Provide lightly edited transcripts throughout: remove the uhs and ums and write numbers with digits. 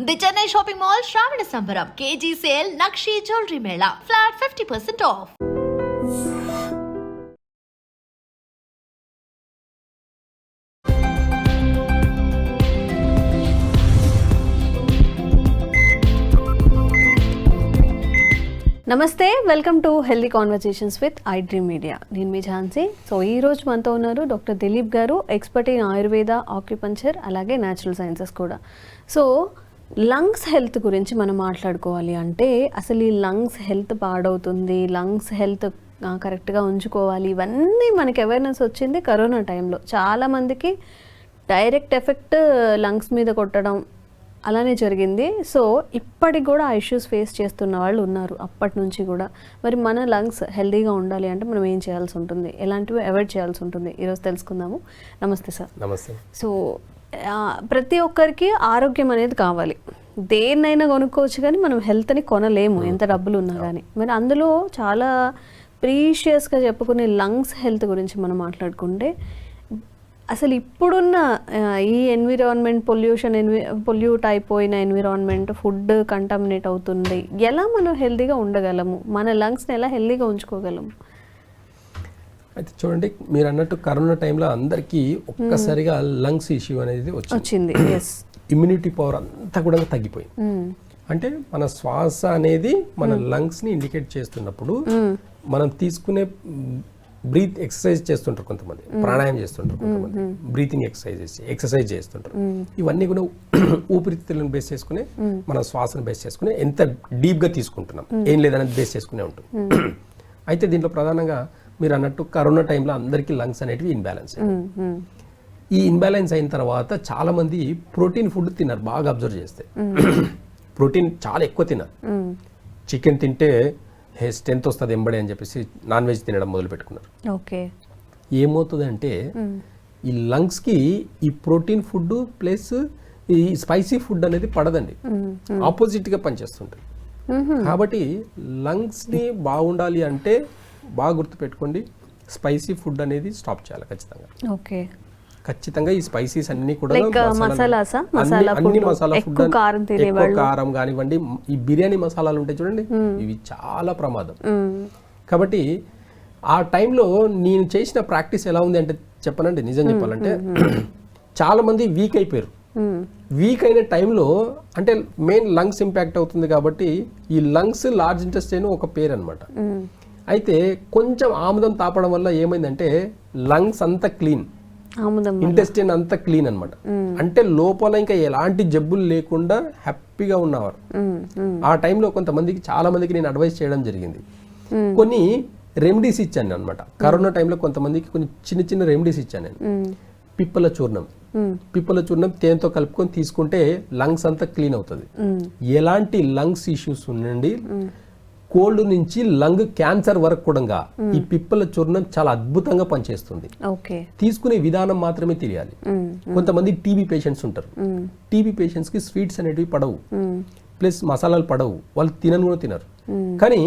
The Chennai shopping mall శ్రావణ సంబరం KG sale నక్షి జ్యువెలరీ మేళా ఫ్లాట్ 50% ఆఫ్. నమస్తే, welcome to healthy conversations with I dream media. నేను మీ ఝాన్సీ. సో ఈరోజు మనతో ఉన్నారు డాక్టర్ దిలీప్ గారు, ఎక్స్పర్ట్ ఇన్ ఆయుర్వేద, ఆక్యుపంచర్, అలాగే న్యాచురల్ సైన్సెస్ కూడా. సో లంగ్స్ హెల్త్ గురించి మనం మాట్లాడుకోవాలి అంటే అసలు ఈ లంగ్స్ హెల్త్ పాడవుతుంది, లంగ్స్ హెల్త్ కరెక్ట్గా ఉంచుకోవాలి, ఇవన్నీ మనకి అవేర్నెస్ వచ్చింది కరోనా టైంలో. చాలామందికి డైరెక్ట్ ఎఫెక్ట్ లంగ్స్ మీద కొట్టడం అలానే జరిగింది. సో ఇప్పటికి కూడా ఆ ఇష్యూస్ ఫేస్ చేస్తున్న వాళ్ళు ఉన్నారు అప్పటి నుంచి కూడా. మరి మన లంగ్స్ హెల్తీగా ఉండాలి అంటే మనం ఏం చేయాల్సి ఉంటుంది, ఎలాంటివి అవాయిడ్ చేయాల్సి ఉంటుంది, ఈరోజు తెలుసుకుందాము. నమస్తే సార్. నమస్తే. సో ప్రతి ఒక్కరికి ఆరోగ్యం అనేది కావాలి. దేన్నైనా కొనుక్కోవచ్చు కానీ మనం హెల్త్ని కొనలేము ఎంత డబ్బులు ఉన్నా కానీ. మరి అందులో చాలా ప్రీషియస్గా చెప్పుకునే లంగ్స్ హెల్త్ గురించి మనం మాట్లాడుకుంటే అసలు ఇప్పుడున్న ఈ ఎన్విరాన్మెంట్ పొల్యూట్ అయిపోయిన ఎన్విరాన్మెంట్, ఫుడ్ కంటామినేట్ అవుతుంది, ఎలా మనం హెల్తీగా ఉండగలము, మన లంగ్స్ని ఎలా హెల్తీగా ఉంచుకోగలము? అయితే చూడండి, మీరు అన్నట్టు కరోనా టైంలో అందరికీ ఒక్కసారిగా లంగ్స్ ఇష్యూ అనేది వచ్చింది. ఇమ్యూనిటీ పవర్ అంతా కూడా తగ్గిపోయింది. అంటే మన శ్వాస అనేది మన లంగ్స్ని ఇండికేట్ చేస్తున్నప్పుడు మనం తీసుకునే బ్రీత్ ఎక్సర్సైజ్ చేస్తుంటారు కొంతమంది, ప్రాణాయామం చేస్తుంటారు కొంతమంది, బ్రీతింగ్ ఎక్సర్సైజ్ చేస్తుంటారు. ఇవన్నీ కూడా ఊపిరితిత్తులను బేస్ చేసుకుని మన శ్వాసను బేస్ చేసుకుని ఎంత డీప్గా తీసుకుంటున్నాం ఏం లేదనేది బేస్ చేసుకునే ఉంటుంది. అయితే దీంట్లో ప్రధానంగా మీరు అన్నట్టు కరోనా టైంలో అందరికీ లంగ్స్ అనేటివి ఇన్బ్యాలెన్స్. ఈ ఇన్బ్యాలెన్స్ అయిన తర్వాత చాలా మంది ప్రోటీన్ ఫుడ్ తిన్నారు. బాగా అబ్జర్వ్ చేస్తే ప్రోటీన్ చాలా ఎక్కువ తిన్నారు. చికెన్ తింటే స్ట్రెంత్ వస్తుంది ఎంబడే అని చెప్పేసి నాన్ వెజ్ తినడం మొదలు పెట్టుకున్నారు. ఓకే, ఏమవుతుంది అంటే ఈ లంగ్స్కి ఈ ప్రోటీన్ ఫుడ్ ప్లస్ ఈ స్పైసీ ఫుడ్ అనేది పడదండి, ఆపోజిట్గా పనిచేస్తుంటుంది. కాబట్టి లంగ్స్ని బాగుండాలి అంటే బాగా గుర్తుపెట్టుకోండి, స్పైసీ ఫుడ్ అనేది స్టాప్ చేయాలి ఖచ్చితంగా. ఓకే, ఖచ్చితంగా ఈ స్పైసీస్ అన్ని కూడా అన్ని మసాలా ఫుడ్, ఎక్కువ కారం కానివ్వండి, ఈ బిర్యానీ మసాలాలు ఉంటాయి చూడండి, ఇవి చాలా ప్రమాదం. కాబట్టి ఆ టైంలో నేను చేసిన ప్రాక్టీస్ ఎలా ఉంది అంటే చెప్పనండి, నిజం చెప్పాలంటే చాలా మంది వీక్ అయిపోయారు. వీక్ అయిన టైంలో అంటే మెయిన్ లంగ్స్ ఇంపాక్ట్ అవుతుంది కాబట్టి ఈ లంగ్స్ లార్జ్ ఇంటెస్టైన్ ఒక పేరు అనమాట. అయితే కొంచెం ఆముదం తాపడం వల్ల ఏమైందంటే లంగ్స్ అంతా క్లీన్, ఇంటెస్టైన్ అంతా క్లీన్ అనమాట. అంటే లోపల ఇంకా ఎలాంటి జబ్బులు లేకుండా హ్యాపీగా ఉన్నవారు. ఆ టైంలో కొంతమందికి, చాలా మందికి నేను అడ్వైస్ చేయడం జరిగింది. కొన్ని రెమెడీస్ ఇచ్చాను అనమాట. కరోనా టైంలో కొంతమందికి కొన్ని చిన్న చిన్న రెమెడీస్ ఇచ్చాను నేను. పిప్పల చూర్ణం తేనెతో కలుపుకొని తీసుకుంటే లంగ్స్ అంతా క్లీన్ అవుతుంది. ఎలాంటి లంగ్స్ ఇష్యూస్ ఉండండి, కోల్డ్ నుంచి లంగ్ క్యాన్సర్ వరకు కూడా ఈ పిప్పల చూర్ణం చాలా అద్భుతంగా పనిచేస్తుంది. తీసుకునే విధానం మాత్రమే తెలియాలి. కొంతమంది టీబీ పేషెంట్స్ ఉంటారు. టీబీ పేషెంట్స్ కి స్వీట్స్ అనేటివి పడవు, ప్లస్ మసాలాలు పడవు, వాళ్ళు తినరు. కానీ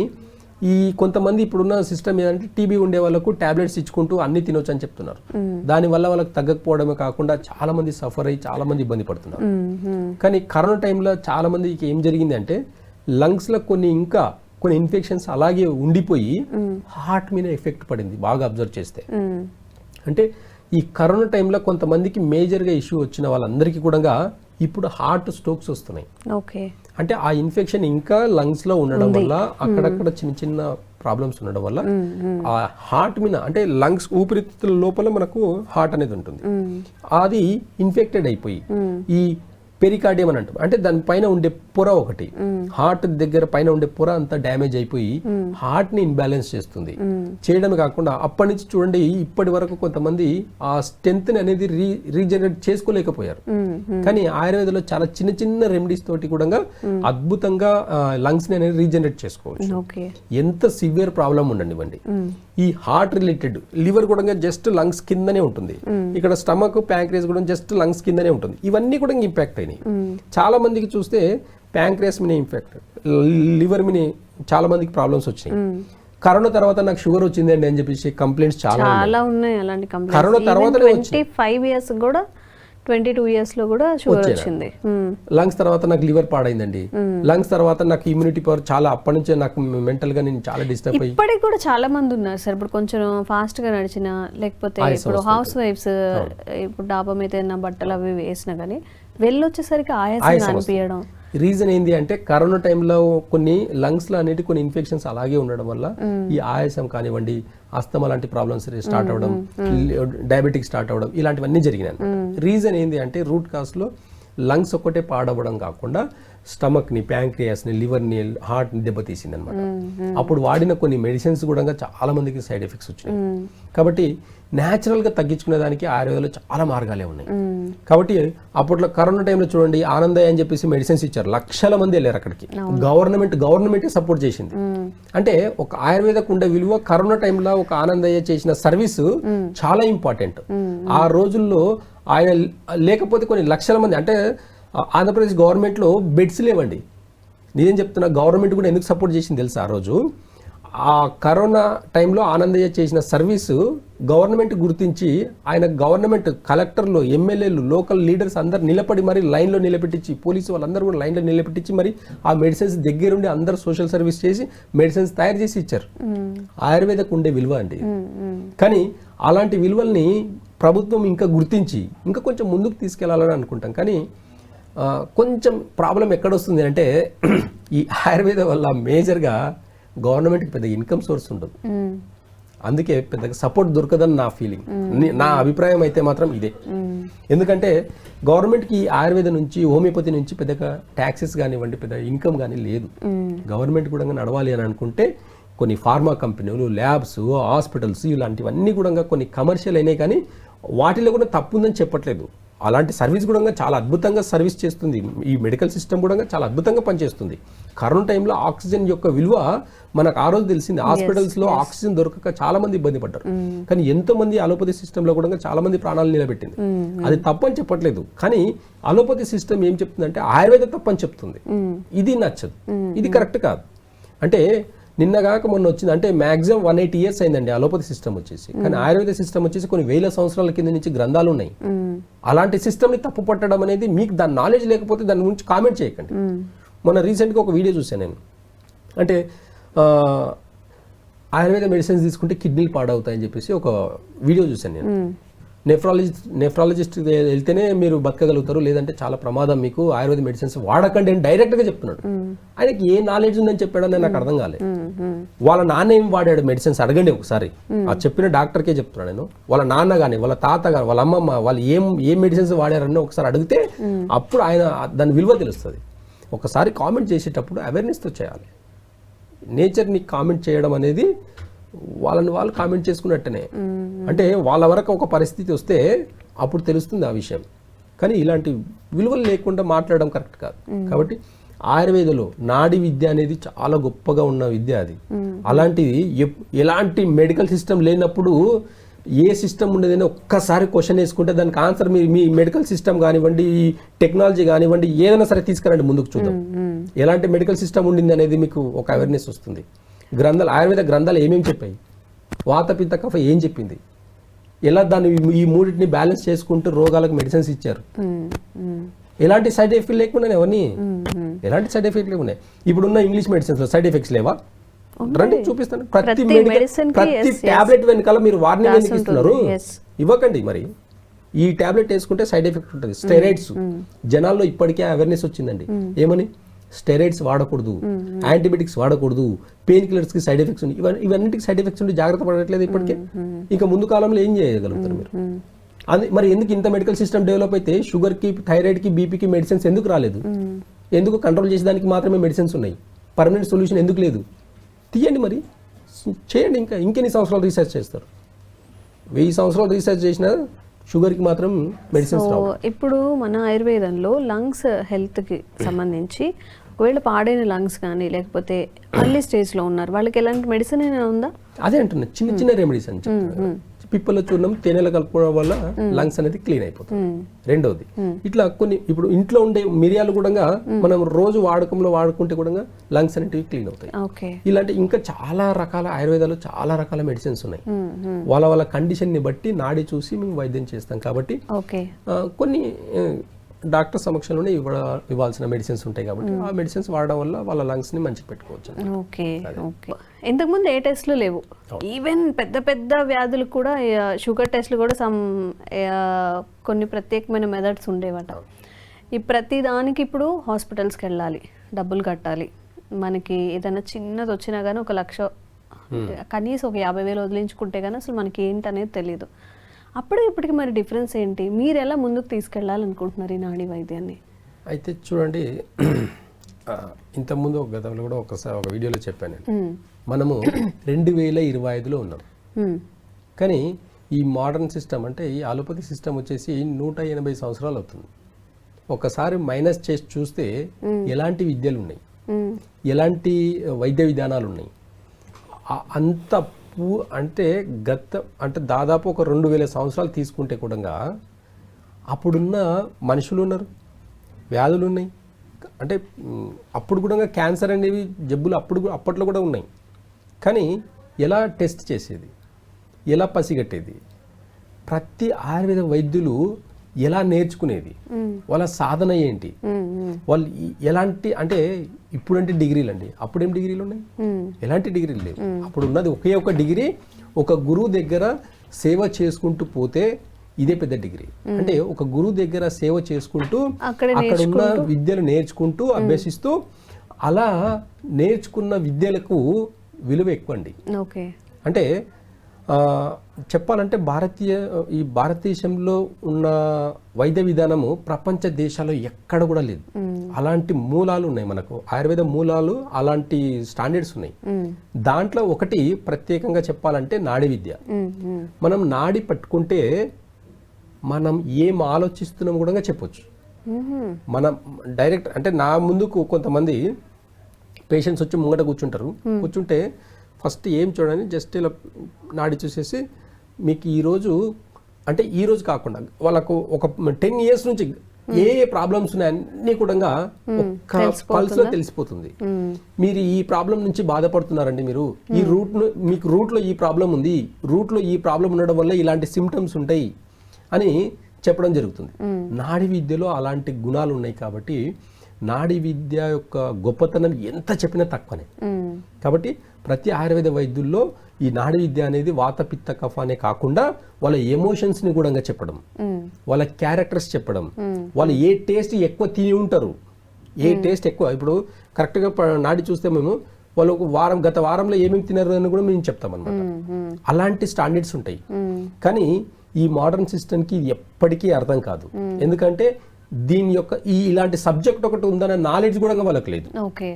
ఈ కొంతమంది ఇప్పుడున్న సిస్టమ్ ఏంటంటే టీబీ ఉండే వాళ్ళకు టాబ్లెట్స్ ఇచ్చుకుంటూ అన్ని తినొచ్చు అని చెప్తున్నారు. దానివల్ల వాళ్ళకి తగ్గకపోవడమే కాకుండా చాలా మంది సఫర్ అయ్యి చాలా మంది ఇబ్బంది పడుతున్నారు. కానీ కరోనా టైంలో చాలా మందికి ఏం జరిగింది అంటే లంగ్స్ లో కొన్ని ఇన్ఫెక్షన్స్ అలాగే ఉండిపోయి హార్ట్ మీద ఎఫెక్ట్ పడింది. బాగా అబ్జర్వ్ చేస్తే అంటే ఈ కరోనా టైంలో కొంతమందికి మేజర్గా ఇష్యూ వచ్చిన వాళ్ళందరికీ కూడా ఇప్పుడు హార్ట్ స్ట్రోక్స్ వస్తున్నాయి. అంటే ఆ ఇన్ఫెక్షన్ ఇంకా లంగ్స్ లో ఉండడం వల్ల, అక్కడక్కడ చిన్న చిన్న ప్రాబ్లమ్స్ ఉండడం వల్ల ఆ హార్ట్ మీద అంటే లంగ్స్ ఊపిరితిత్తుల లోపల మనకు హార్ట్ అనేది ఉంటుంది, అది ఇన్ఫెక్టెడ్ అయిపోయి ఈ పెరికార్డియం అని అంటాం. అంటే దాని పైన ఉండే పొర ఒకటి, హార్ట్ దగ్గర పైన ఉండే పొర అంతా డ్యామేజ్ అయిపోయి హార్ట్ ని ఇన్బ్యాలెన్స్ చేస్తుంది. చేయడమే కాకుండా అప్పటి నుంచి చూడండి ఇప్పటి వరకు కొంతమంది ఆ స్ట్రెంత్ అనేది రీజనరేట్ చేసుకోలేకపోయారు. కానీ ఆయుర్వేదంలో చాలా చిన్న చిన్న రెమెడీస్ తోటి కూడా అద్భుతంగా లంగ్స్ ని అనేది రీజనరేట్ చేసుకోవచ్చు. ఎంత సివియర్ ప్రాబ్లం ఉండనివ్వండి, ఈ హార్ట్ రిలేటెడ్, లివర్ కూడా జస్ట్ లంగ్స్ కిందనే ఉంటుంది, ఇక్కడ స్టమక్, ప్యాంక్రియస్ కూడా జస్ట్ లంగ్స్ కిందనే ఉంటుంది. ఇవన్నీ కూడా ఇంపాక్ట్ అయినాయి. చాలా మందికి చూస్తే ప్యాంక్రియస్ మీద ఇంపాక్ట్, లివర్ మీద చాలా మందికి ప్రాబ్లమ్స్ వచ్చినాయి. కరోనా తర్వాత నాకు షుగర్ వచ్చింది అండి అని చెప్పేసి కంప్లైంట్స్ చాలా ఉన్నాయి. అలాంటి కరోనా తర్వాత 25 years కూడా 22 years లో కూడా షుగర్ వచ్చింది. లంగ్స్ తర్వాత నాకు లివర్ పాడైందండి. లంగ్స్ తర్వాత నాకు ఇమ్యూనిటీ పవర్ చాలా, అప్పటి నుంచే నాకు మెంటల్ గా నేను చాలా డిస్టర్బ్ అయ్యి. ఇప్పటికి కూడా చాలా మంది ఉన్నారు సార్, ఇప్పుడు కొంచెం ఫాస్ట్ గా నడిచిన, లేకపోతే ఇప్పుడు హౌస్ వైఫ్స్ ఇప్పుడు డాబా మీద ఏదైనా బట్టలు అవి వేసినా కానీ వెళ్ళొచ్చేసరికి ఆయాసం అనిపించడం. రీజన్ ఏంటి అంటే కరోనా టైంలో కొన్ని లంగ్స్ లో అనేటి కొన్ని ఇన్ఫెక్షన్స్ అలాగే ఉండడం వల్ల ఈ ఆయాసం కానివ్వండి, అస్తమా లాంటి ప్రాబ్లమ్స్ స్టార్ట్ అవ్వడం, డయాబెటిక్ స్టార్ట్ అవ్వడం, ఇలాంటివన్నీ జరిగినాయి. రీజన్ ఏంటి అంటే రూట్ కాస్ లో లంగ్స్ ఒక్కటే పాడవడం కాకుండా స్టమక్ ని, ప్యాంక్రియాస్ ని, లివర్ ని, హార్ట్ ని దెబ్బతీసింది అనమాట. అప్పుడు వాడిన కొన్ని మెడిసిన్స్ కూడా చాలా మందికి సైడ్ ఎఫెక్ట్స్ వచ్చినాయి. కాబట్టి న్యాచురల్ గా తగ్గించుకునే దానికి ఆయుర్వేదంలో చాలా మార్గాలే ఉన్నాయి. కాబట్టి అప్పట్లో కరోనా టైంలో చూడండి, ఆనందయ్య అని చెప్పేసి మెడిసిన్స్ ఇచ్చారు, లక్షల మంది వెళ్ళారు అక్కడికి. గవర్నమెంట్ సపోర్ట్ చేసింది. అంటే ఒక ఆయుర్వేదకు ఉండే విలువ కరోనా టైంలో ఒక ఆనందయ్య చేసిన సర్వీస్ చాలా ఇంపార్టెంట్. ఆ రోజుల్లో ఆయన లేకపోతే కొన్ని లక్షల మంది, అంటే ఆంధ్రప్రదేశ్ గవర్నమెంట్లో బెడ్స్ లేవండి. నేనేం చెప్తున్నా, గవర్నమెంట్ కూడా ఎందుకు సపోర్ట్ చేసింది తెలుసా? ఆ రోజు ఆ కరోనా టైంలో ఆనందయ్య చేసిన సర్వీసు గవర్నమెంట్ గుర్తించి ఆయన గవర్నమెంట్ కలెక్టర్లు, ఎమ్మెల్యేలు, లోకల్ లీడర్స్ అందరు నిలబడి మరి లైన్లో నిలబెట్టించి, పోలీసు వాళ్ళందరూ కూడా లైన్లో నిలబెట్టించి మరి ఆ మెడిసిన్స్ దగ్గరుండి అందరు సోషల్ సర్వీస్ చేసి మెడిసిన్స్ తయారు చేసి ఇచ్చారు. ఆయుర్వేదకు ఉండే విలువ అండి. కానీ అలాంటి విలువల్ని ప్రభుత్వం ఇంకా గుర్తించి ఇంకా కొంచెం ముందుకు తీసుకెళ్లాలని అనుకుంటాం. కానీ కొంచెం ప్రాబ్లం ఎక్కడొస్తుంది అంటే ఈ ఆయుర్వేద వల్ల మేజర్గా గవర్నమెంట్కి పెద్ద ఇన్కమ్ సోర్స్ ఉండదు. అందుకే పెద్దగా సపోర్ట్ దొరకదని నా ఫీలింగ్, నా అభిప్రాయం అయితే మాత్రం ఇదే. ఎందుకంటే గవర్నమెంట్కి ఆయుర్వేద నుంచి, హోమియోపతి నుంచి పెద్దగా ట్యాక్సెస్ కానివ్వండి, పెద్ద ఇన్కమ్ కానీ లేదు. గవర్నమెంట్ కూడా నడవాలి అని అనుకుంటే కొన్ని ఫార్మా కంపెనీలు, ల్యాబ్స్, హాస్పిటల్స్ ఇలాంటివన్నీ కూడా కొన్ని కమర్షియల్ అయినాయి. కానీ వాటిలో కూడా తప్పు ఉందని చెప్పట్లేదు. అలాంటి సర్వీస్ కూడా చాలా అద్భుతంగా సర్వీస్ చేస్తుంది. ఈ మెడికల్ సిస్టమ్ కూడా చాలా అద్భుతంగా పనిచేస్తుంది. కరోనా టైంలో ఆక్సిజన్ యొక్క విలువ మనకు ఆ రోజు తెలిసింది. హాస్పిటల్స్ లో ఆక్సిజన్ దొరకక చాలా మంది ఇబ్బంది పడ్డారు. కానీ ఎంతో మంది అలోపతి సిస్టమ్ లో కూడా చాలా మంది ప్రాణాలు నిలబెట్టింది. అది తప్పని చెప్పట్లేదు. కానీ అలోపతి సిస్టమ్ ఏం చెప్తుందంటే ఆయుర్వేద తప్పని చెప్తుంది. ఇది నచ్చదు, ఇది కరెక్ట్ కాదు. అంటే నిన్నగాక మొన్న వచ్చింది, అంటే మాక్సిమం 180 years అయిందండి అలోపతి సిస్టమ్ వచ్చేసి. కానీ ఆయుర్వేద సిస్టమ్ వచ్చేసి కొన్ని వేల సంవత్సరాల కింద నుంచి గ్రంథాలు ఉన్నాయి. అలాంటి సిస్టమ్ని తప్పు పట్టడం అనేది, మీకు దాని నాలెడ్జ్ లేకపోతే దాని గురించి కామెంట్ చేయకండి. మొన్న రీసెంట్గా ఒక వీడియో చూశాను నేను. అంటే ఆయుర్వేద మెడిసిన్స్ తీసుకుంటే కిడ్నీలు పాడవుతాయని చెప్పేసి ఒక వీడియో చూశాను నేను. నెఫ్రాలజిస్ట్ వెళ్తేనే మీరు బతకగలుగుతారు, లేదంటే చాలా ప్రమాదం మీకు, ఆయుర్వేద మెడిసిన్స్ వాడకండి అని డైరెక్ట్గా చెప్తున్నాడు. ఆయనకి ఏ నాలెడ్జ్ ఉందని చెప్పాడని నాకు అర్థం కాలేదు. వాళ్ళ నాన్న ఏం వాడాడు మెడిసిన్స్ అడగండి ఒకసారి. ఆ చెప్పిన డాక్టర్కే చెప్తున్నాను నేను. వాళ్ళ నాన్న కానీ, వాళ్ళ తాత కానీ, వాళ్ళ అమ్మమ్మ వాళ్ళు ఏం మెడిసిన్స్ వాడారని ఒకసారి అడిగితే అప్పుడు ఆయన దాని విలువ తెలుస్తుంది. ఒకసారి కామెంట్ చేసేటప్పుడు అవేర్నెస్తో చేయాలి. నేచర్ని కామెంట్ చేయడం అనేది వాళ్ళని వాళ్ళు కామెంట్ చేసుకున్నట్టనే. అంటే వాళ్ళ వరకు ఒక పరిస్థితి వస్తే అప్పుడు తెలుస్తుంది ఆ విషయం. కానీ ఇలాంటి విలువలు లేకుండా మాట్లాడడం కరెక్ట్ కాదు. కాబట్టి ఆయుర్వేదలో నాడి విద్య అనేది చాలా గొప్పగా ఉన్న విద్య అది. అలాంటిది ఎలాంటి మెడికల్ సిస్టమ్ లేనప్పుడు ఏ సిస్టమ్ ఉండేదని ఒక్కసారి క్వశ్చన్ వేసుకుంటే దానికి ఆన్సర్ మీ మెడికల్ సిస్టమ్ కానివ్వండి, ఈ టెక్నాలజీ కానివ్వండి, ఏదైనా సరే తీసుకురండి ముందుకు చూద్దాం. ఎలాంటి మెడికల్ సిస్టమ్ ఉండింది అనేది మీకు ఒక అవేర్నెస్ వస్తుంది. ఆయుర్వేద గ్రంథాలు ఏమేమి చెప్పాయి, వాత పిత్త కఫ ఏం చెప్పింది, ఎలా దాన్ని ఈ మూడింటిని బ్యాలెన్స్ చేసుకుంటూ రోగాలకు మెడిసిన్స్ ఇచ్చారు. ఎలాంటి సైడ్ ఎఫెక్ట్ లేకుండా ఎవరిని ఎలాంటి సైడ్ ఎఫెక్ట్ లేకుండా. ఇప్పుడున్న ఇంగ్లీష్ మెడిసిన్స్ లో సైడ్ ఎఫెక్ట్స్ లేవా? రండి చూపిస్తాను. ప్రతి టాబ్లెట్ వెనకాల మీరు వార్నింగ్ ఎందుకు ఇస్తున్నారు? ఇవ్వకండి. మరి ఈ టాబ్లెట్ వేసుకుంటే సైడ్ ఎఫెక్ట్ ఉంటుంది. స్టెరాయిడ్స్ జనాల్లో ఇప్పటికే అవేర్నెస్ వచ్చిందండి. ఏమని? స్టెరాయిడ్స్ వాడకూడదు, యాంటీబయాటిక్స్ వాడకూడదు, పెయిన్ కిల్లర్స్ కి సైడ్ ఎఫెక్ట్స్ ఉన్నాయి. ఇవన్నిటికి సైడ్ ఎఫెక్ట్స్ ఉండి జాగ్రత్త పడట్లేదు ఇప్పటికే. ఇంకా ముందు కాలంలో ఏం చేయగలుగుతారు మీరు? అది మరి ఎందుకు ఇంత మెడికల్ సిస్టమ్ డెవలప్ అయితే షుగర్ కి, థైరాయిడ్ కి, బీపీకి మెడిసిన్స్ ఎందుకు రాలేదు? ఎందుకు కంట్రోల్ చేసేదానికి మాత్రమే మెడిసిన్స్ ఉన్నాయి? పర్మనెంట్ సొల్యూషన్ ఎందుకు లేదు? తీయండి, మరి చేయండి. ఇంకెన్ని సంవత్సరాలు రీసెర్చ్ చేస్తారు? 1000 సంవత్సరాలు రీసెర్చ్ చేసినా షుగర్కి మాత్రం మెడిసిన్స్ రావు. ఇప్పుడు మన ఆయుర్వేదంలో లంగ్స్ హెల్త్కి సంబంధించి ఒకవేళ పాడైన లంగ్స్ కానీ లేకపోతే అర్లీ స్టేజ్లో ఉన్నారు వాళ్ళకి ఎలాంటి మెడిసిన్ అయినా ఉందా? అదే అంటున్నా, చిన్న చిన్న రెమెడీస్ అని చెప్తున్నారు. పిప్పల చూర్ణం తేనెలో కలుపుకోవడం వల్ల లంగ్స్ అనేది క్లీన్ అయిపోతుంది. రెండోది ఇట్లా కొన్ని ఇప్పుడు ఇంట్లో ఉండే మిరియాలు కూడా మనం రోజు వాడకంలో వాడుకుంటే కూడా లంగ్స్ అనేటివి క్లీన్ అవుతాయి. ఇలాంటి ఇంకా చాలా రకాల ఆయుర్వేదాలు చాలా రకాల మెడిసిన్స్ ఉన్నాయి. వాళ్ళ కండిషన్ ని బట్టి నాడి చూసి మేము వైద్యం చేస్తాం. కాబట్టి కొన్ని డాక్టర్ సమక్షంలోనే ఇవ్వాల్సిన మెడిసిన్స్ ఉంటాయి కాబట్టి ఆ మెడిసిన్స్ వాడడం వల్ల వాళ్ళ లంగ్స్ ని మంచిగా పెట్టుకోవచ్చు. ఇంతకుముందు ఏ టెస్ట్లు లేవు. ఈవెన్ పెద్ద పెద్ద వ్యాధులు కూడా షుగర్ టెస్ట్లు కూడా కొన్ని ప్రత్యేకమైన మెథడ్స్ ఉండేవట. ఈ ప్రతి దానికి ఇప్పుడు హాస్పిటల్స్కి వెళ్ళాలి, డబ్బులు కట్టాలి. మనకి ఏదైనా చిన్నది వచ్చినా కానీ 1 లక్ష కనీసం ఒక 50,000 వదిలించుకుంటే కానీ అసలు మనకి ఏంటనేది తెలియదు. అప్పుడు ఇప్పటికి మరి డిఫరెన్స్ ఏంటి? మీరు ఎలా ముందుకు తీసుకెళ్లాలనుకుంటున్నారు ఈ నాడీ వైద్యాన్ని? అయితే చూడండి, ఇంతకుముందు గతంలో కూడా ఒకసారి ఒక వీడియోలో చెప్పాను నేను, మనము 2025లో ఉన్నాం. కానీ ఈ మోడర్న్ సిస్టమ్ అంటే ఈ అలోపతి సిస్టమ్ వచ్చేసి 180 సంవత్సరాలు అవుతుంది. ఒకసారి మైనస్ చేసి చూస్తే ఎలాంటి విద్యలు ఉన్నాయి, ఎలాంటి వైద్య విధానాలు ఉన్నాయి. అంత అంటే దాదాపు ఒక 2000 సంవత్సరాలు తీసుకుంటే కూడా అప్పుడున్న మనుషులు ఉన్నారు, వ్యాధులు ఉన్నాయి. అంటే అప్పుడు కూడా క్యాన్సర్ అనేవి జబ్బులు అప్పట్లో కూడా ఉన్నాయి. కానీ ఎలా టెస్ట్ చేసేది, ఎలా పసిగట్టేది, ప్రతి ఆయుర్వేద వైద్యులు ఎలా నేర్చుకునేది, వాళ్ళ సాధన ఏంటి, వాళ్ళు ఎలాంటి అంటే ఇప్పుడంటే డిగ్రీలు అండి, అప్పుడేం డిగ్రీలు ఉన్నాయి, ఎలాంటి డిగ్రీలు లేవు. అప్పుడు ఉన్నది ఒకే ఒక డిగ్రీ, ఒక గురువు దగ్గర సేవ చేసుకుంటూ పోతే ఇదే పెద్ద డిగ్రీ. అంటే ఒక గురువు దగ్గర సేవ చేసుకుంటూ అక్కడ ఉన్న విద్యలు నేర్చుకుంటూ అభ్యసిస్తూ అలా నేర్చుకున్న విద్యలకు విలువ ఎక్కువ అండి. అంటే చెప్పాలంటే ఈ భారతదేశంలో ఉన్న వైద్య విధానము ప్రపంచ దేశాల్లో ఎక్కడ కూడా లేదు. అలాంటి మూలాలు ఉన్నాయి మనకు, ఆయుర్వేద మూలాలు, అలాంటి స్టాండర్డ్స్ ఉన్నాయి. దాంట్లో ఒకటి ప్రత్యేకంగా చెప్పాలంటే నాడి విద్య. మనం నాడి పట్టుకుంటే మనం ఏం ఆలోచిస్తున్నాం కూడా చెప్పొచ్చు. మనం డైరెక్ట్ అంటే నా ముందుకు కొంతమంది పేషెంట్స్ వచ్చి ముంగట కూర్చుంటే ఫస్ట్ ఏం చూడండి, జస్ట్ ఇలా నాడి చూసేసి మీకు ఈ రోజు కాకుండా వాళ్ళకు ఒక 10 years నుంచి ఏ ప్రాబ్లమ్స్ ఉన్నాయన్నీ కూడా ఒక్క పల్స్ లో తెలిసిపోతుంది. మీరు ఈ ప్రాబ్లం నుంచి బాధపడుతున్నారండి, మీరు ఈ మీకు రూట్ లో ఈ ప్రాబ్లం ఉంది, రూట్ లో ఈ ప్రాబ్లం ఉండడం వల్ల ఇలాంటి సిమ్టమ్స్ ఉంటాయి అని చెప్పడం జరుగుతుంది. నాడి విద్యలో అలాంటి గుణాలు ఉన్నాయి. కాబట్టి నాడి విద్య యొక్క గొప్పతనం ఎంత చెప్పినా తక్కువనే. కాబట్టి ప్రతి ఆయుర్వేద వైద్యుల్లో ఈ నాడి విద్య అనేది వాత పిత్త కఫ అనే కాకుండా వాళ్ళ ఎమోషన్స్ ని కూడా చెప్పడం, వాళ్ళ క్యారెక్టర్స్ చెప్పడం, వాళ్ళు ఏ టేస్ట్ ఎక్కువ తిని ఉంటారు, ఏ టేస్ట్ ఎక్కువ. ఇప్పుడు కరెక్ట్గా నాడి చూస్తే మేము వాళ్ళు గత వారంలో ఏమేమి తినారు అని కూడా మేము చెప్తాం అనమాట. అలాంటి స్టాండర్డ్స్ ఉంటాయి. కానీ ఈ మోడర్న్ సిస్టమ్కి ఇది ఎప్పటికీ అర్థం కాదు. ఎందుకంటే దీని యొక్క ఇలాంటి సబ్జెక్ట్ ఒకటి ఉందన్న నాలెడ్జ్ కూడా వాళ్ళకి లేదు.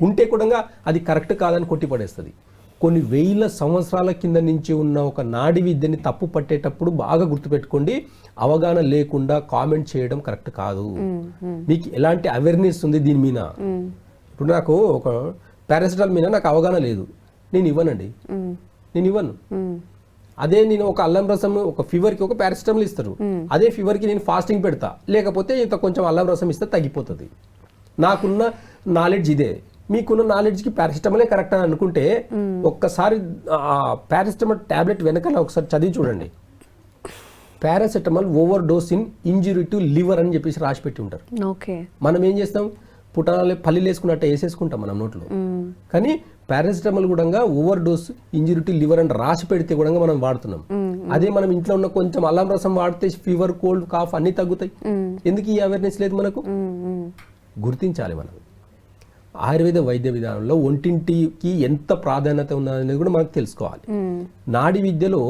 ఉంటే కూడా అది కరెక్ట్ కాదని కొట్టిపడేస్తుంది. కొన్ని 1000 సంవత్సరాల కింద నుంచి ఉన్న ఒక నాడి విద్యని తప్పు పట్టేటప్పుడు బాగా గుర్తుపెట్టుకోండి, అవగాహన లేకుండా కామెంట్ చేయడం కరెక్ట్ కాదు. మీకు ఎలాంటి అవేర్నెస్ ఉంది దీని మీద? ఇప్పుడు నాకు ఒక పారాసిటమాల్ మీద నాకు అవగాహన లేదు, నేను ఇవ్వనండి, నేను ఇవ్వను. అదే నేను ఒక అల్లం రసం, ఒక ఫీవర్కి ఒక పారాసిటమాల్ ఇస్తారు, అదే ఫీవర్కి నేను ఫాస్టింగ్ పెడతా, లేకపోతే ఇంత కొంచెం అల్లం రసం ఇస్తే తగ్గిపోతుంది. నాకున్న నాలెడ్జ్ ఇదే, మీకున్న నాలెడ్జ్కి పారాసిటమాలే కరెక్ట్ అని అనుకుంటే ఒక్కసారి పారాసిటమాల్ టాబ్లెట్ వెనకాల ఒకసారి చదివి చూడండి. Paracetamol over dose in injury to liver అని చెప్పేసి రాసి పెట్టి ఉంటారు. మనం ఏం చేస్తాం, పుటాలు పల్లీలు వేసుకున్నట్టు వేసేసుకుంటాం మనం నోట్లో. కానీ పారాసిటమాల్ కూడా over dose injury to liver అని రాసి పెడితే కూడా మనం వాడుతున్నాం. అదే మనం ఇంట్లో ఉన్న కొంచెం అల్లం రసం వాడితే ఫీవర్, కోల్డ్, కాఫ్ అన్ని తగ్గుతాయి. ఎందుకు ఈ అవేర్నెస్ లేదు మనకు? గుర్తించాలి మనం. ఆయుర్వేద వైద్య విధానంలో ఒంటింటికి ఎంత ప్రాధాన్యత ఉన్నదనేది కూడా మనకు తెలుసుకోవాలి. నాడి విద్యలో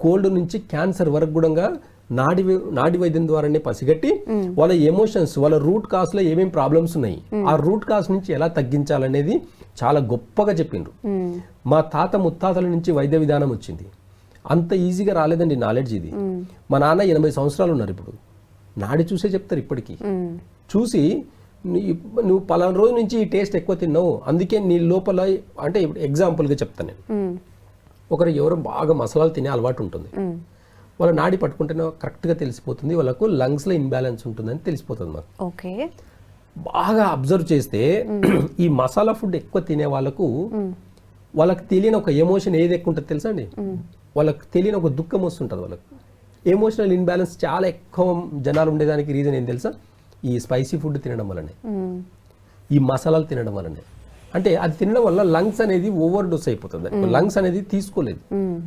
కోల్డ్ నుంచి క్యాన్సర్ వరకు కూడా నాడి వైద్యం ద్వారానే పసిగట్టి వాళ్ళ ఎమోషన్స్, వాళ్ళ రూట్ కాజ్ లో ఏమేమి ప్రాబ్లమ్స్ ఉన్నాయి, ఆ రూట్ కాజ్ నుంచి ఎలా తగ్గించాలనేది చాలా గొప్పగా చెప్పిండ్రు. మా తాత ముత్తాతల నుంచి వైద్య విధానం వచ్చింది, అంత ఈజీగా రాలేదండి నాలెడ్జ్ ఇది. మా నాన్న 80 సంవత్సరాలు ఉన్నారు, ఇప్పుడు నాడి చూసే చెప్తారు. ఇప్పటికీ చూసి నువ్వు పలానా రోజు నుంచి ఈ టేస్ట్ ఎక్కువ తిన్నావు, అందుకే నీ లోపల, అంటే ఇప్పుడు ఎగ్జాంపుల్గా చెప్తాను నేను, ఎవరో బాగా మసాలాలు తినే అలవాటు ఉంటుంది, వాళ్ళ నాడి పట్టుకుంటేనే కరెక్ట్గా తెలిసిపోతుంది, వాళ్ళకు లంగ్స్లో ఇన్బ్యాలెన్స్ ఉంటుందని తెలిసిపోతుంది మాకు. ఓకే, బాగా అబ్జర్వ్ చేస్తే ఈ మసాలా ఫుడ్ ఎక్కువ తినే వాళ్ళకి తెలియని ఒక ఎమోషన్ ఏది ఎక్కువ ఉంటుంది తెలుసా అండి? వాళ్ళకి తెలియని ఒక దుఃఖం వస్తుంటుంది. వాళ్ళకి ఎమోషనల్ ఇన్బ్యాలెన్స్ చాలా ఎక్కువ జనాలు ఉండేదానికి రీజన్ ఏం తెలుసా? ఈ స్పైసీ ఫుడ్ తినడం వల్లనే, ఈ మసాలాలు తినడం వల్లనే. అంటే అది తినడం వల్ల లంగ్స్ అనేది ఓవర్ డోస్ అయిపోతుంది, లంగ్స్ అనేది తీసుకోలేదు.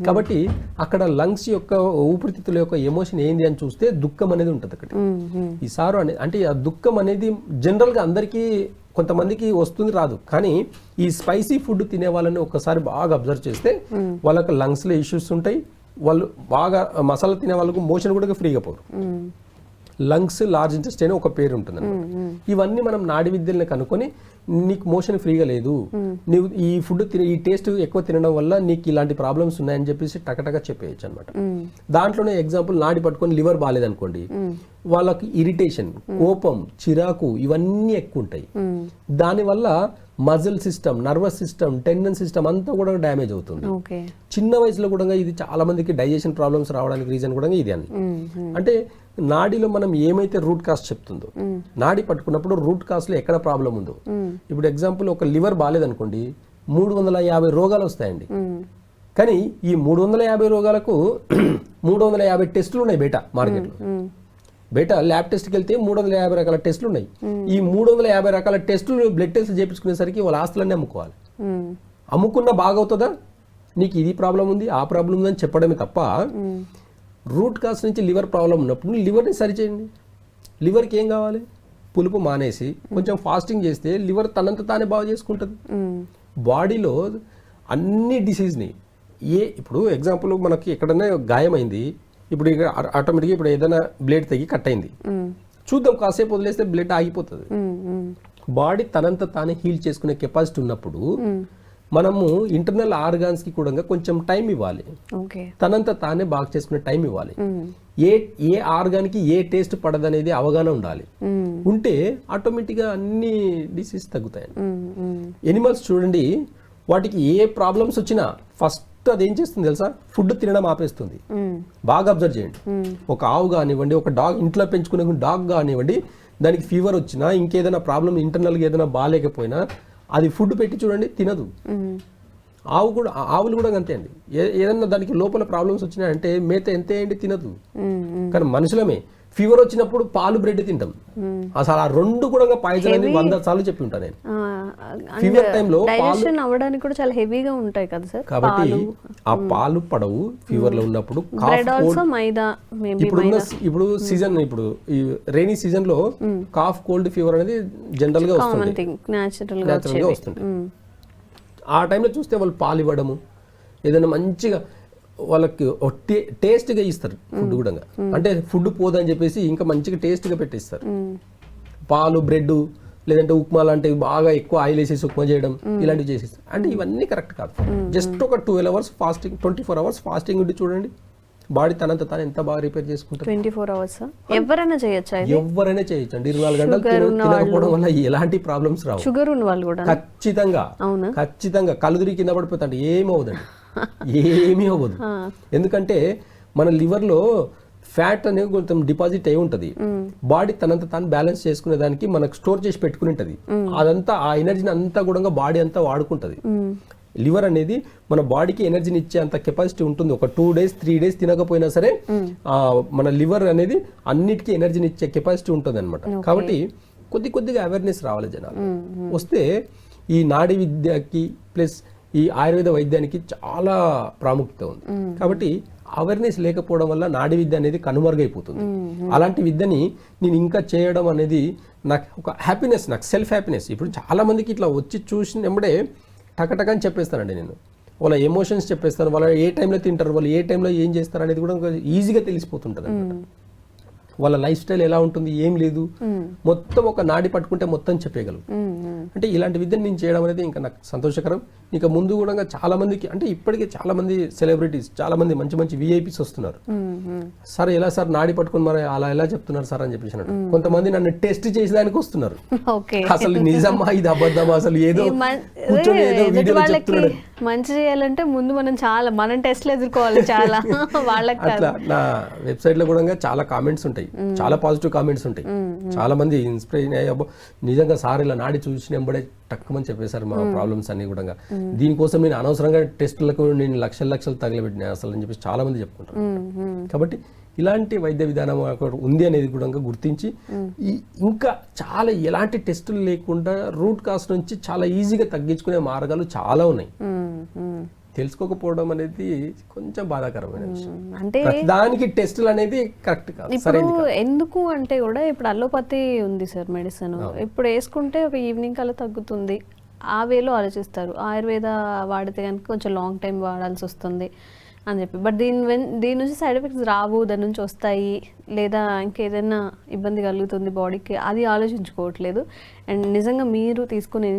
కాబట్టి అక్కడ లంగ్స్ యొక్క ఊపిరితిత్తుల యొక్క ఎమోషన్ ఏంది అని చూస్తే దుఃఖం అనేది ఉంటుంది అక్కడ. ఈ సారు అనేది అంటే ఆ దుఃఖం అనేది జనరల్గా అందరికీ కొంతమందికి వస్తుంది, రాదు. కానీ ఈ స్పైసీ ఫుడ్ తినే వాళ్ళని ఒక్కసారి బాగా అబ్జర్వ్ చేస్తే వాళ్ళకి లంగ్స్లో ఇష్యూస్ ఉంటాయి. వాళ్ళు బాగా మసాలా తినే వాళ్ళకు మోషన్ కూడా ఫ్రీగా పోరు. లంగ్స్, లార్జ్ ఇంటెస్టైన్ ఒక పేరు ఉంటుంది. ఇవన్నీ మనం నాడి విద్యల్ని కనుక్కొని నీకు మోషన్ ఫ్రీగా లేదు, నువ్వు ఈ ఫుడ్ ఈ టేస్ట్ ఎక్కువ తినడం వల్ల నీకు ఇలాంటి ప్రాబ్లమ్స్ ఉన్నాయని చెప్పేసి టకటగా చెప్పేయచ్చు అనమాట. దాంట్లోనే ఎగ్జాంపుల్ నాడి పట్టుకొని లివర్ బాగాలేదనుకోండి, వాళ్ళకి ఇరిటేషన్, కోపం, చిరాకు ఇవన్నీ ఎక్కువ ఉంటాయి. దానివల్ల muscle system, nervous system, tendon system అంతా కూడా డ్యామేజ్ అవుతుంది. చిన్న వయసులో కూడా ఇది చాలా మందికి డైజెషన్ ప్రాబ్లమ్స్ రావడానికి రీజన్ కూడా ఇది అని. అంటే నాడిలో మనం ఏమైతే రూట్ కాస్ట్ చెప్తుందో, నాడి పట్టుకున్నప్పుడు రూట్ కాస్ట్ లో ఎక్కడ ప్రాబ్లం ఉందో, ఇప్పుడు ఎగ్జాంపుల్ ఒక లివర్ బాగాలేదనుకోండి 350 రోగాలు వస్తాయండి. కానీ ఈ 350 రోగాలకు 350 టెస్టులు ఉన్నాయి బయట మార్కెట్లో. బయట ల్యాబ్ టెస్ట్కి వెళ్తే 350 రకాల టెస్టులు ఉన్నాయి. ఈ 350 రకాల టెస్టులు, బ్లడ్ టెస్టులు చేయించుకునేసరికి వాళ్ళ ఆస్తులన్నీ అమ్ముకోవాలి. అమ్ముకున్నా బాగవుతుందా? నీకు ఇది ప్రాబ్లం ఉంది, ఆ ప్రాబ్లం ఉందని చెప్పడమే తప్ప రూట్ కాస్ నుంచి లివర్ ప్రాబ్లం ఉన్నప్పుడు లివర్ని సరిచేయండి. లివర్కి ఏం కావాలి? పులుపు మానేసి కొంచెం ఫాస్టింగ్ చేస్తే లివర్ తనంత తానే బాగా చేసుకుంటుంది. బాడీలో అన్ని డిసీజ్ని ఇప్పుడు ఎగ్జాంపుల్ మనకి ఎక్కడైనా గాయమైంది, ఇప్పుడు ఆటోమేటిక్గా ఇప్పుడు ఏదైనా బ్లేడ్ తెగి కట్ అయింది, చూద్దాం కాసేపు వదిలేస్తే బ్లడ్ ఆగిపోతుంది. బాడీ తనంత తానే హీల్ చేసుకునే కెపాసిటీ ఉన్నప్పుడు మనము ఇంటర్నల్ ఆర్గాన్స్ కి కూడా కొంచెం టైం ఇవ్వాలి, తనంత తానే బాగా చేసుకునే టైం ఇవ్వాలి. ఏ ఆర్గాన్ కి ఏ టేస్ట్ పడదనేది అవగాహన ఉండాలి. ఉంటే ఆటోమేటిక్గా అన్ని డిసీజ్ తగ్గుతాయి. ఎనిమల్స్ చూడండి, వాటికి ఏ ప్రాబ్లమ్స్ వచ్చినా ఫస్ట్ అదేం చేస్తుంది తెలుసా? ఫుడ్ తినడం ఆపేస్తుంది. బాగా అబ్జర్వ్ చేయండి. ఒక ఆవు కానివ్వండి, ఒక డాగ్, ఇంట్లో పెంచుకునే డాగ్ కానివ్వండి, దానికి ఫీవర్ వచ్చినా ఇంకేదైనా ప్రాబ్లం ఇంటర్నల్గా ఏదైనా బాగాలేకపోయినా అది ఫుడ్ పెట్టి చూడండి, తినదు. ఆవులు కూడా అంతే అండి. ఏదన్నా దానికి లోపల ప్రాబ్లమ్స్ వచ్చినాయంటే మేత ఎంత ఏంటి తినదు. కానీ మనుషులమే ఫీవర్ వచ్చినప్పుడు పాలు, బ్రెడ్ తింటాం. అసలు ఆ రెండు కూడా పాయిజన్ అని 100 సార్లు చెప్పి ఉంటాను నేను. ఫీవర్ టైంలో అవ్వడానికి కూడా చాలా హెవీగా ఉంటాయి కదా సార్. కాబట్టి ఆ పాలు పడవు ఫీవర్ లో ఉన్నప్పుడు. ఇప్పుడు సీజన్, ఇప్పుడు ఈ రైనీ సీజన్ లో కాఫ్, కోల్డ్, ఫీవర్ అనేది జనరల్ గా వస్తుంది, నేచురల్ గా వస్తుంది. ఆ టైంలో చూస్తే వాళ్ళు పాలు ఇవ్వడము, ఏదైనా మంచిగా వాళ్ళకి టేస్ట్గా ఇస్తారు ఫుడ్ కూడా. అంటే ఫుడ్ పోదని చెప్పేసి ఇంకా మంచిగా టేస్ట్గా పెట్టిస్తారు. పాలు, బ్రెడ్, లేదంటే ఉప్మా లాంటివి బాగా ఎక్కువ ఆయిల్ వేసేసి ఉప్మా చేయడం, ఇలాంటివి చేసేస్తారు. అంటే ఇవన్నీ కరెక్ట్ కాదు. జస్ట్ ఒక 12 hours ఫాస్టింగ్, 24 hours ఫాస్టింగ్ ఉండి చూడండి, బాడీ తనంత తాను ఎంత బాగా రిపేర్ చేసుకుంటారు. 24 hours ఎవరైనా చేయొచ్చు, ఎవరైనా చేయొచ్చు అండి. 24 గంటలు తినకపోవడం వల్ల ఎలాంటి ప్రాబ్లమ్స్ రావు. షుగర్ ఉన్న వాళ్ళు కూడా ఖచ్చితంగా కళ్ళు తిరిగి కింద పడిపోతాండి, ఏమి అవ్వదండి, ఏమీ అవ్వదు. ఎందుకంటే మన లివర్ లో ఫ్యాట్ అనేది కొంచెం డిపాజిట్ అయి ఉంటది. బాడీ తనంత తాను బ్యాలెన్స్ చేసుకునే దానికి మనకు స్టోర్ చేసి పెట్టుకుని ఉంటది. అదంతా ఆ ఎనర్జీని అంతా కూడా బాడీ అంతా వాడుకుంటది. లివర్ అనేది మన బాడీకి ఎనర్జీని ఇచ్చే అంత కెపాసిటీ ఉంటుంది. ఒక 2 days 3 days తినకపోయినా సరే మన లివర్ అనేది అన్నిటికీ ఎనర్జీని ఇచ్చే కెపాసిటీ ఉంటుంది అనమాట. కాబట్టి కొద్దిగా అవేర్నెస్ రావాలి జనాలు. వస్తే ఈ నాడీ విద్యకి ప్లస్ ఈ ఆయుర్వేద వైద్యానికి చాలా ప్రాముఖ్యత ఉంది. కాబట్టి అవేర్నెస్ లేకపోవడం వల్ల నాడీ విద్య అనేది కనుమరుగైపోతుంది. అలాంటి విద్యని నేను ఇంకా చేయడం అనేది నాకు ఒక హ్యాపీనెస్, నాకు సెల్ఫ్ హ్యాపీనెస్. ఇప్పుడు చాలా మందికి ఇట్లా వచ్చి చూసినప్పుడే టకటకని చెప్పేస్తానండి నేను. వాళ్ళ ఎమోషన్స్ చెప్పేస్తాను, వాళ్ళు ఏ టైంలో తింటారు, వాళ్ళు ఏ టైంలో ఏం చేస్తారు అనేది కూడా ఈజీగా తెలిసిపోతుంటుంది అనమాట. వాళ్ళ లైఫ్ స్టైల్ ఎలా ఉంటుంది, ఏం లేదు, మొత్తం ఒక నాడి పట్టుకుంటే మొత్తం చెప్పగలరు. అంటే ఇలాంటి విద్యను నేను చేయడం అనేది ఇంకా నాకు సంతోషకరం. ఇంకా ముందు కూడా చాలా మందికి, అంటే ఇప్పటికే చాలా మంది సెలబ్రిటీస్, చాలా మంది మంచి మంచి విఐపీస్ వస్తున్నారు. సార్ ఎలా సార్ నాడి పట్టుకుని మరి అలా ఎలా చెప్తున్నారు సార్ అని చెప్పేసి అన్నాడు. కొంతమంది నన్ను టెస్ట్ చేసేదానికి వస్తున్నారు. అసలు నిజమా ఇది అబద్ధమా, అసలు ఏదో కూర్చొని ఏదో వీడియోలో చెప్తున్నాడు. మంచి చేయాలంటే ముందు మనం టెస్ట్లు ఎదుర్కోవాలి చాలా. వాళ్ళకి అట్లా నా వెబ్సైట్ లో కూడా చాలా కామెంట్స్ ఉంటాయి, చాలా పాజిటివ్ కామెంట్స్ ఉంటాయి. చాలా మంది ఇన్స్పిరేషన్ అయ్యాబో నిజంగా సార్ ఇలా నాడి చూసినప్పుడే టక్కుమని చెప్పేశారు మా ప్రాబ్లమ్స్ అన్ని కూడా. దీనికోసం నేను అనవసరంగా టెస్టులకు నేను లక్షలు తగలబెట్టినా అసలు అని చెప్పేసి చాలా మంది చెప్పుకుంటారు. కాబట్టి ఇలాంటి వైద్య విధానం ఉంది అనేది కూడా గుర్తించి ఇంకా చాలా ఎలాంటి టెస్టులు లేకుండా రూట్ కాజ్ నుంచి చాలా ఈజీగా తగ్గించుకునే మార్గాలు చాలా ఉన్నాయి. తెలుసుకోకపోవడం అనేది కొంచెం బాధాకరమైన విషయం. అంటే దానికి టెస్టులు అనేది కరెక్ట్ కాదు. ఇప్పుడు ఎందుకు అంటే కూడా ఇప్పుడు అలోపతి ఉంది సార్ మెడిసిన్, ఇప్పుడు వేసుకుంటే ఒక ఈవినింగ్ కల్లా తగ్గుతుంది, ఆ వేలో ఆలోచిస్తారు. ఆయుర్వేద వాడితే కనుక కొంచెం లాంగ్ టైం వాడాల్సి వస్తుంది అని చెప్పి. బట్ దీని నుంచి సైడ్ ఎఫెక్ట్స్ రావు, దాని నుంచి వస్తాయి, లేదా ఇంకేదైనా ఇబ్బంది కలుగుతుంది బాడీకి, అది ఆలోచించుకోవట్లేదు. అండ్ నిజంగా మీరు తీసుకునే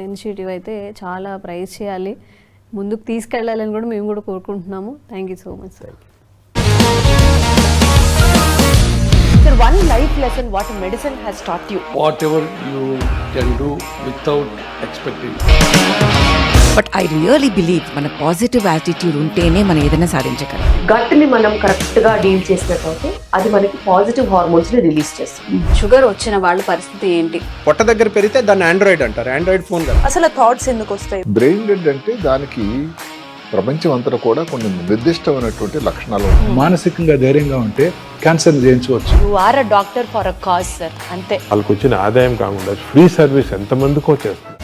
ఇనిషియేటివ్ అయితే చాలా ప్రైజ్ చేయాలి, ముందుకు తీసుకెళ్ళాలని కూడా మేము కూడా కోరుకుంటున్నాము. Thank you so much sir. Sir, one life lesson what medicine has taught you. Whatever you can do without expecting. But I really believe మన పాజిటివ్ యాటిట్యూడ్ ఉంటేనే మనం ఏదైనా సాధించగలం. గట్ ని మనం కరెక్ట్ గా డీల్ చేసినట్లయితే అది మనకి పాజిటివ్ హార్మోన్స్ ని రిలీజ్ చేస్తుంది. షుగర్ వచ్చిన వాళ్ళ పరిస్థితి ఏంటి? పొట్ట దగ్గర పెరిగితే దాన్ని ఆండ్రాయిడ్ అంటారు, ఆండ్రాయిడ్ ఫోన్ కదా. అసలు థాట్స్ ఎందుకు వస్తాయి? బ్రెయిన్ డెడ్ అంటే దానికి ప్రపంచం అంతా కూడా కొన్ని నిర్దిష్టమైనటువంటి లక్షణాలు ఉన్నాయి. మానసికంగా ధైర్యంగా ఉంటే క్యాన్సర్ జయించవచ్చు. You are a doctor for a cause sir, అంతే. వాళ్ళకి వచ్చిన ఆదాయం కాకుండా ఫ్రీ సర్వీస్ ఎంతమందికో చేస్తుంది.